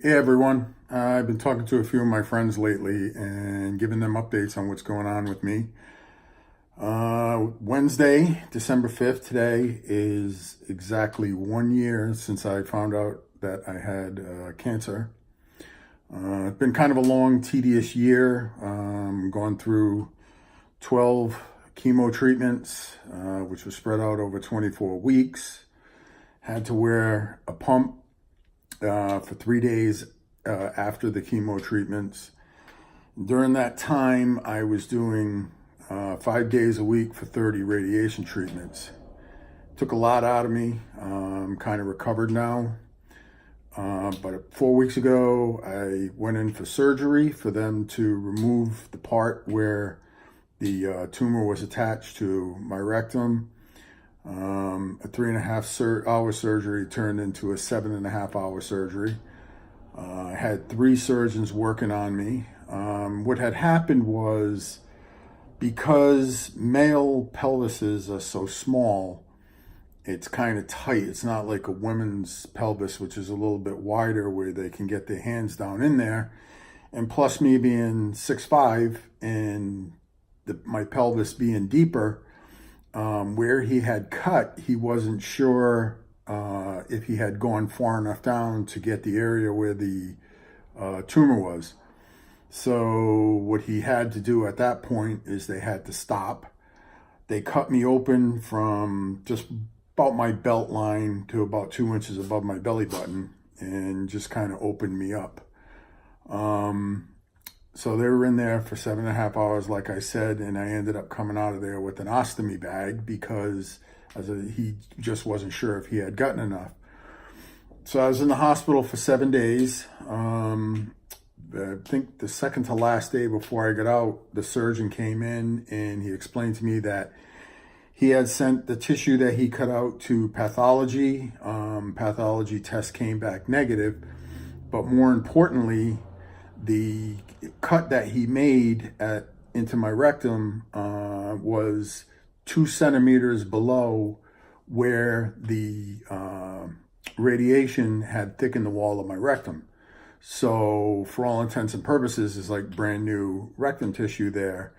Hey everyone, I've been talking to a few of my friends lately and giving them updates on what's going on with me. Wednesday, December 5th, today is exactly 1 year since I found out that I had cancer. It's been kind of a long, tedious year. Gone through 12 chemo treatments, which was spread out over 24 weeks. Had to wear a pump for 3 days after the chemo treatments. During that time, I was doing 5 days a week for 30 radiation treatments. Took a lot out of me. I'm kind of recovered now. But 4 weeks ago, I went in for surgery for them to remove the part where the tumor was attached to my rectum. A 3.5 hour surgery turned into a 7.5 hour surgery. I had 3 surgeons working on me. What had happened was, because male pelvises are so small, it's kind of tight. It's not like a woman's pelvis, which is a little bit wider where they can get their hands down in there. And plus me being 6'5" and my pelvis being deeper, where he had cut, he wasn't sure if he had gone far enough down to get the area where the tumor was. So what he had to do at that point is they had to stop. They cut me open from just about my belt line to about 2 inches above my belly button and just kind of opened me up. So they were in there for 7.5 hours, like I said, and I ended up coming out of there with an ostomy bag because he just wasn't sure if he had gotten enough. So I was in the hospital for 7 days. I think the second to last day before I got out, the surgeon came in and he explained to me that he had sent the tissue that he cut out to pathology. Pathology test came back negative, but more importantly, the cut that he made into my rectum was 2 centimeters below where the radiation had thickened the wall of my rectum. So for all intents and purposes, it's like brand new rectum tissue there.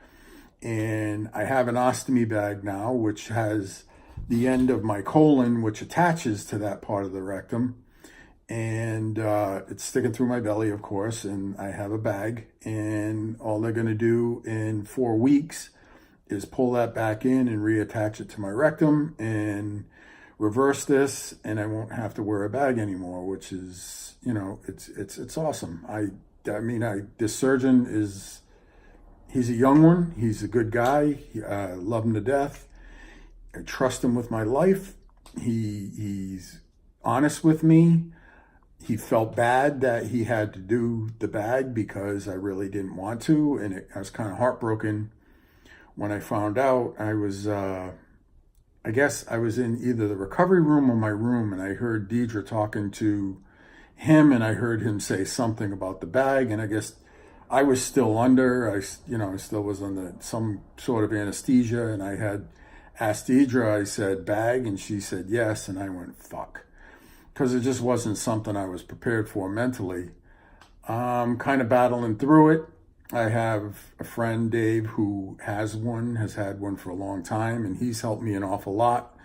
And I have an ostomy bag now, which has the end of my colon, which attaches to that part of the rectum. And it's sticking through my belly, of course, and I have a bag. And all they're going to do in 4 weeks is pull that back in and reattach it to my rectum and reverse this, and I won't have to wear a bag anymore, which is, it's awesome. This surgeon he's a young one. He's a good guy. I love him to death. I trust him with my life. He's honest with me. He felt bad that he had to do the bag because I really didn't want to, and I was kind of heartbroken when I found out. I guess I was in either the recovery room or my room, and I heard Deidre talking to him, and I heard him say something about the bag, and I guess I was still under. I still was under some sort of anesthesia, and I had asked Deidre. I said bag, and she said yes, and I went fuck, because it just wasn't something I was prepared for mentally. I'm kind of battling through it. I have a friend, Dave, who has had one for a long time, and he's helped me an awful lot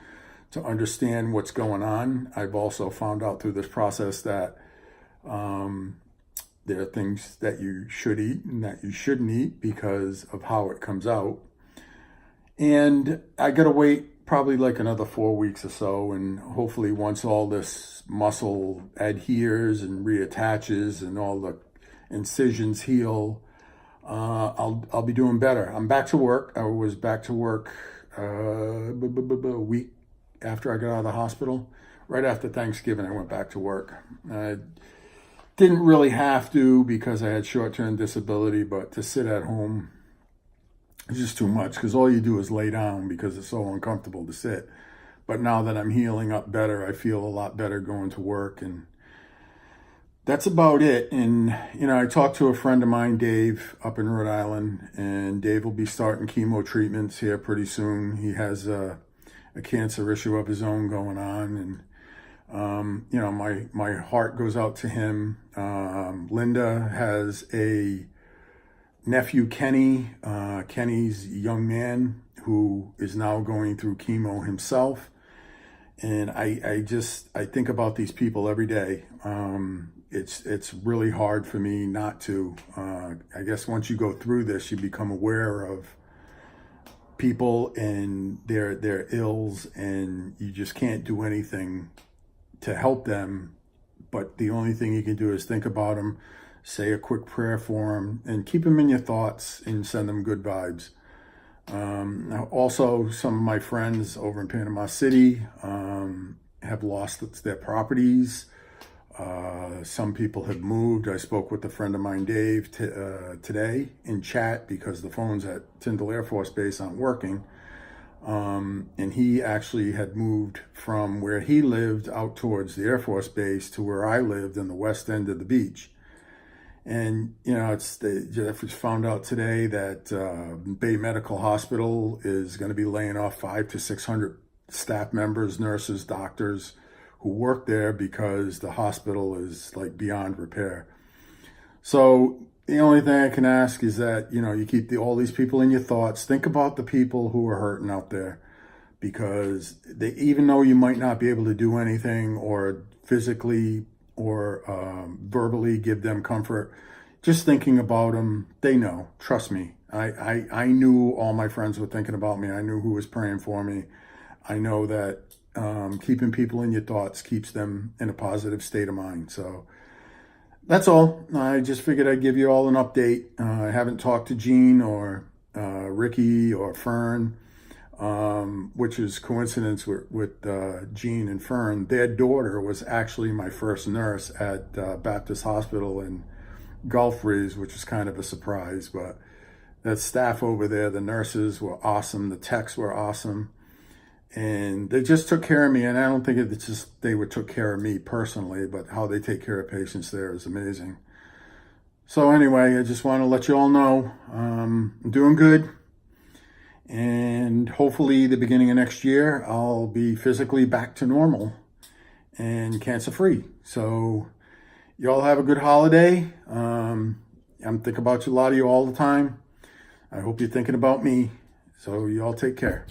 to understand what's going on. I've also found out through this process that there are things that you should eat and that you shouldn't eat because of how it comes out. And I gotta wait probably like another 4 weeks or so, and hopefully once all this muscle adheres and reattaches and all the incisions heal, I'll be doing better. I'm back to work. I was back to work a week after I got out of the hospital. Right after Thanksgiving, I went back to work. I didn't really have to because I had short-term disability, but to sit at home is just too much because all you do is lay down because it's so uncomfortable to sit. But now that I'm healing up better, I feel a lot better going to work, and that's about it. And, I talked to a friend of mine, Dave, up in Rhode Island, and Dave will be starting chemo treatments here pretty soon. He has a cancer issue of his own going on, and You know, my heart goes out to him. Linda has a nephew, Kenny. Kenny's a young man who is now going through chemo himself. And I think about these people every day. It's really hard for me not to. I guess once you go through this, you become aware of people and their ills, and you just can't do anything to help them. But the only thing you can do is think about them, say a quick prayer for them, and keep them in your thoughts and send them good vibes. Also, some of my friends over in Panama City have lost their properties. Some people have moved. I spoke with a friend of mine, Dave, today in chat because the phones at Tyndall Air Force Base aren't working. And he actually had moved from where he lived out towards the Air Force Base to where I lived in the west end of the beach. And, you know, I just found out today that Bay Medical Hospital is going to be laying off 500 to 600 staff members, nurses, doctors who work there because the hospital is like beyond repair. So the only thing I can ask is that, you know, you keep all these people in your thoughts. Think about the people who are hurting out there, because even though you might not be able to do anything or physically or verbally give them comfort, just thinking about them, they know. Trust me. I knew all my friends were thinking about me. I knew who was praying for me. I know that keeping people in your thoughts keeps them in a positive state of mind. So that's all. I just figured I'd give you all an update. I haven't talked to Gene or Ricky or Fern, which is coincidence with Gene and Fern. Their daughter was actually my first nurse at Baptist Hospital in Gulf Breeze, which was kind of a surprise. But the staff over there, the nurses were awesome. The techs were awesome. And they just took care of me. And I don't think it's just took care of me personally, but how they take care of patients there is amazing. So anyway, I just want to let you all know I'm doing good. And hopefully the beginning of next year, I'll be physically back to normal and cancer free. So y'all have a good holiday. I'm thinking about a lot of you all the time. I hope you're thinking about me. So y'all take care.